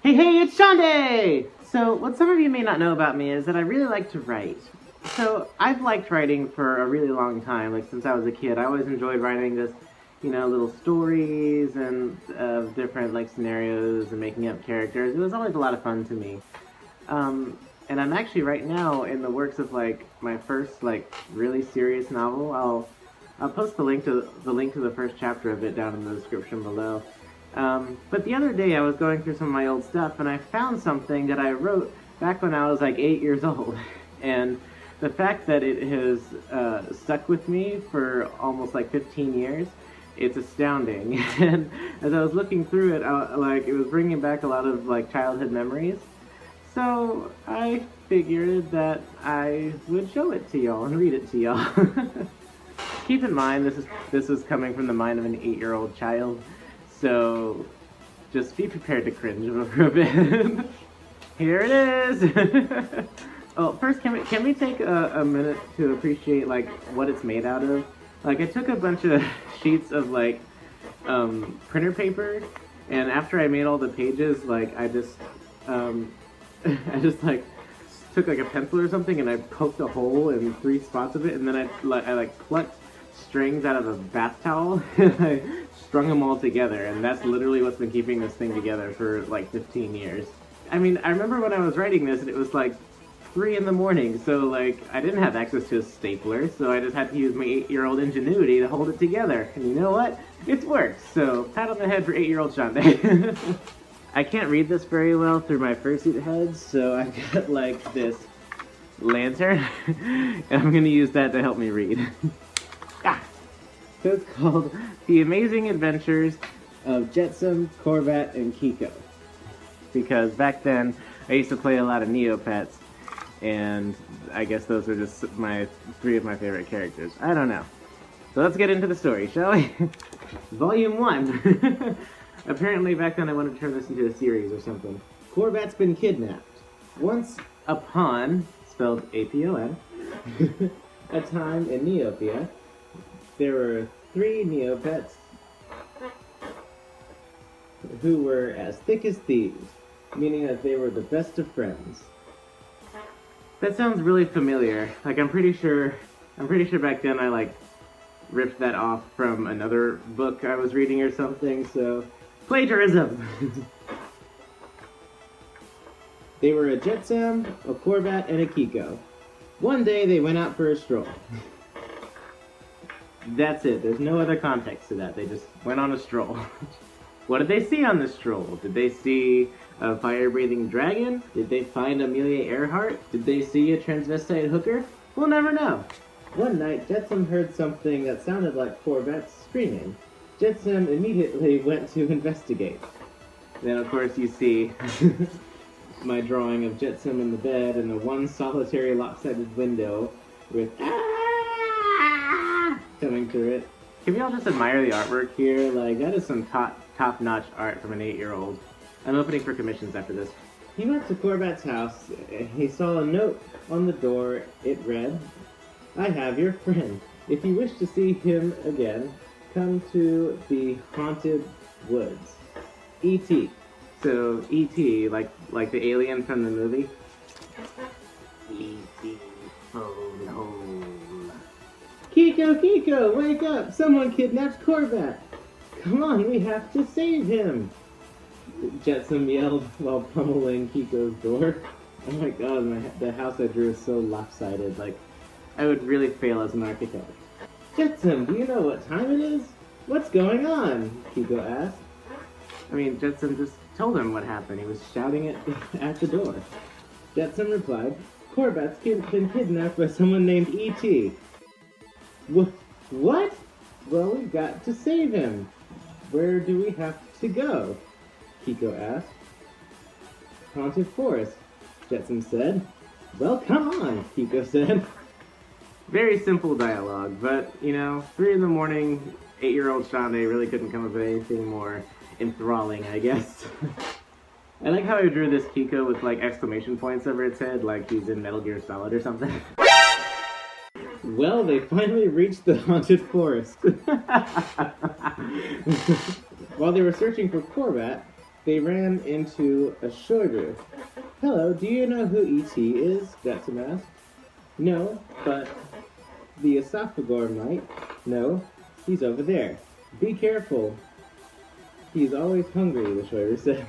Hey, it's Schande! So, what some of you may not know about me is that I really like to write. So, I've liked writing for a really long time, like since I was a kid. I always enjoyed writing this, little stories and different like scenarios and making up characters. It was always a lot of fun to me. And I'm actually right now in the works of like my first like really serious novel. I'll post the link to the first chapter of it down in the description below. But the other day I was going through some of my old stuff and I found something that I wrote back when I was like 8 years old. And the fact that it has stuck with me for almost like 15 years, it's astounding. And as I was looking through it, it was bringing back a lot of like childhood memories. So I figured that I would show it to y'all and read it to y'all. Keep in mind, this is coming from the mind of an 8-year-old child, so just be prepared to cringe over a bit. Here it is! Oh, first, can we take a minute to appreciate like what it's made out of? Like, I took a bunch of sheets of like printer paper, and after I made all the pages, like I just like took like a pencil or something and I poked a hole in 3 spots of it, and then I plucked strings out of a bath towel and I strung them all together, and that's literally what's been keeping this thing together for like 15 years. I mean, I remember when I was writing this and it was like 3 in the morning, so like I didn't have access to a stapler, so I just had to use my 8-year-old ingenuity to hold it together. And you know what? It's worked, so pat on the head for 8-year-old Schande. I can't read this very well through my fursuit head, so I've got like this lantern, and I'm gonna use that to help me read. So it's called The Amazing Adventures of Jetsam, Corvat, and Kiko. Because back then, I used to play a lot of Neopets, and I guess those are just 3 of my favorite characters. I don't know. So let's get into the story, shall we? Volume 1. Apparently back then I wanted to turn this into a series or something. Corvat's been kidnapped. Once upon, spelled A-P-O-N, a time in Neopia, there were 3 Neopets who were as thick as thieves, meaning that they were the best of friends. That sounds really familiar. Like I'm pretty sure back then I like ripped that off from another book I was reading or something, so plagiarism! They were a Jetsam, a Corvat, and a Kiko. One day they went out for a stroll. That's it, there's no other context to that, they just went on a stroll. What did they see on the stroll? Did they see a fire-breathing dragon? Did they find Amelia Earhart? Did they see a transvestite hooker? We'll never know. One night, Jetsam heard something that sounded like Corvat screaming. Jetsam immediately went to investigate. Then, of course, you see my drawing of Jetsam in the bed and the one solitary lopsided window with coming through it. Can we all just admire the artwork here? Like, that is some top-notch art from an 8-year-old. I'm opening for commissions after this. He went to Corvat's house. He saw a note on the door. It read, "I have your friend. If you wish to see him again, come to the haunted woods. E.T." So, E.T., like the alien from the movie. E.T. phone hole. Kiko, wake up! Someone kidnapped Corvat! Come on, we have to save him! Jetsam yelled while pummeling Kiko's door. Oh my god, the house I drew is so lopsided, like, I would really fail as an architect. Jetsam, do you know what time it is? What's going on? Kiko asked. I mean, Jetsam just told him what happened. He was shouting it at the door. Jetsam replied, Corvat's been kidnapped by someone named E.T. What? Well, we've got to save him. Where do we have to go? Kiko asked. Haunted forest, Jetsam said. Well, come on, Kiko said. Very simple dialogue, but, 3 in the morning, 8-year-old Schande really couldn't come up with anything more enthralling, I guess. I like how I drew this Kiko with, like, exclamation points over its head, like he's in Metal Gear Solid or something. Well, they finally reached the haunted forest. While they were searching for Corvat, they ran into a Schande. "Hello, do you know who E.T. is?" Jetsam asked. "No, but the esophagus might." "No, he's over there. Be careful. He's always hungry," the Schande said.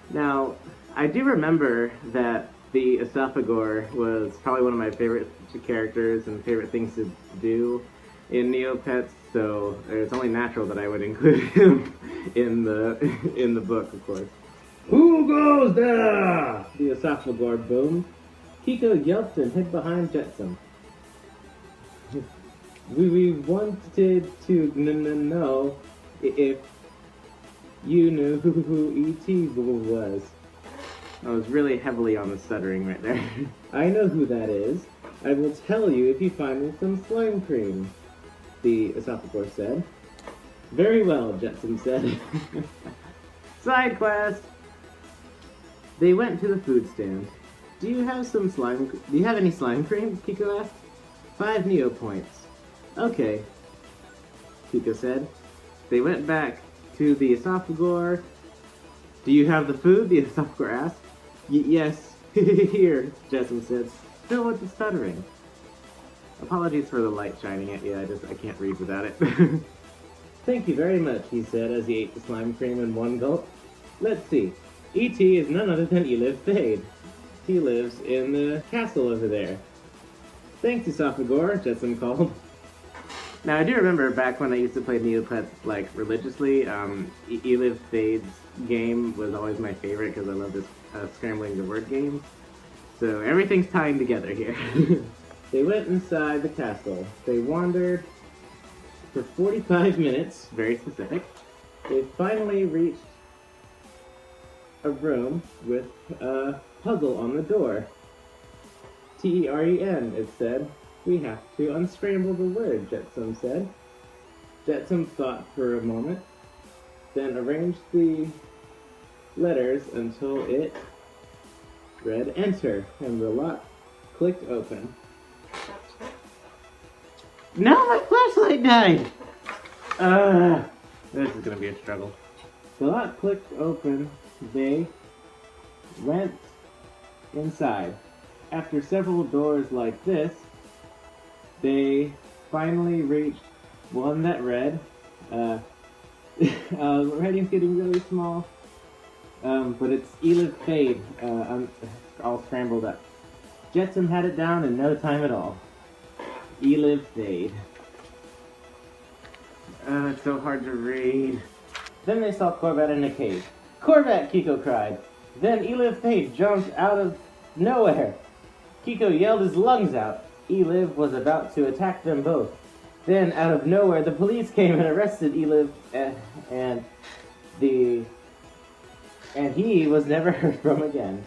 Now, I do remember that the esophagus was probably one of my favorite characters and favorite things to do in Neopets, so it's only natural that I would include him in the book, of course. "Who goes there?" the esophagus boomed. Kiko yelped and hid behind Jetsam. We wanted to know if you knew who E.T. was." I was really heavily on the stuttering right there. "I know who that is. I will tell you if you find me some slime cream," the esophagus said. "Very well," Jetsam said. Side quest! They went to the food stand. Do you have any slime cream?" Kiko asked. 5 Neo points." "Okay," Kiko said. They went back to the esophagus. "Do you have the food?" the esophagus asked. Yes, here," Jetsam said, still with the stuttering. Apologies for the light shining at you, I can't read without it. "Thank you very much," he said as he ate the slime cream in one gulp. "Let's see. E.T. is none other than Elif Fade. He lives in the castle over there." "Thanks, esophagus," Jetsam called. Now, I do remember back when I used to play Neopets, like, religiously, Elif Fade's game was always my favorite because I love this scrambling the word game. So everything's tying together here. They went inside the castle. They wandered for 45 minutes, very specific. They finally reached a room with a puzzle on the door. "T-E-R-E-N, it said. "We have to unscramble the word," Jetsam said. Jetsam thought for a moment, then arranged the letters until it read enter, and the lock clicked open. No, my flashlight died! This is gonna be a struggle. The lock clicked open. They went inside. After several doors like this, they finally reached one that read, writing's getting really small, but it's Elif Fade, all scrambled up. Jetsam had it down in no time at all. Elif Fade. It's so hard to read. Then they saw Corbat in a cave. "Corbat!" Kiko cried. Then Elif Fade jumped out of nowhere. Kiko yelled his lungs out. Elif was about to attack them both. Then, out of nowhere, the police came and arrested Elif, and he was never heard from again.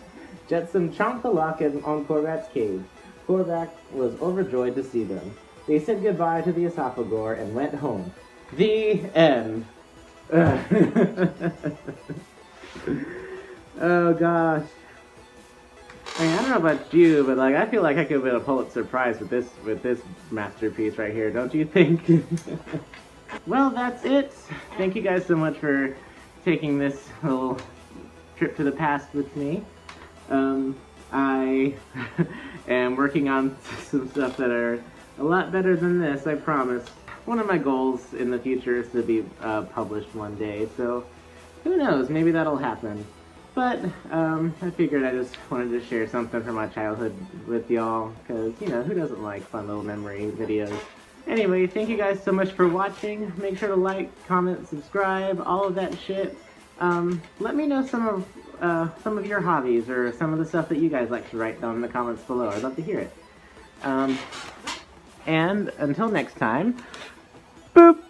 Jetsam chomped the lock on Corbat's cage. Corbat was overjoyed to see them. They said goodbye to the esophagus and went home. The end. Oh gosh. I mean, I don't know about you, but like I feel like I could win a Pulitzer Prize with this masterpiece right here, don't you think? Well, that's it. Thank you guys so much for taking this little trip to the past with me. I am working on some stuff that are a lot better than this, I promise. One of my goals in the future is to be published one day, so who knows, maybe that'll happen. But I figured I just wanted to share something from my childhood with y'all, because, you know, who doesn't like fun little memory videos? Anyway, thank you guys so much for watching. Make sure to like, comment, subscribe, all of that shit. Let me know some of your hobbies or some of the stuff that you guys like to write down in the comments below. I'd love to hear it. And until next time, boop!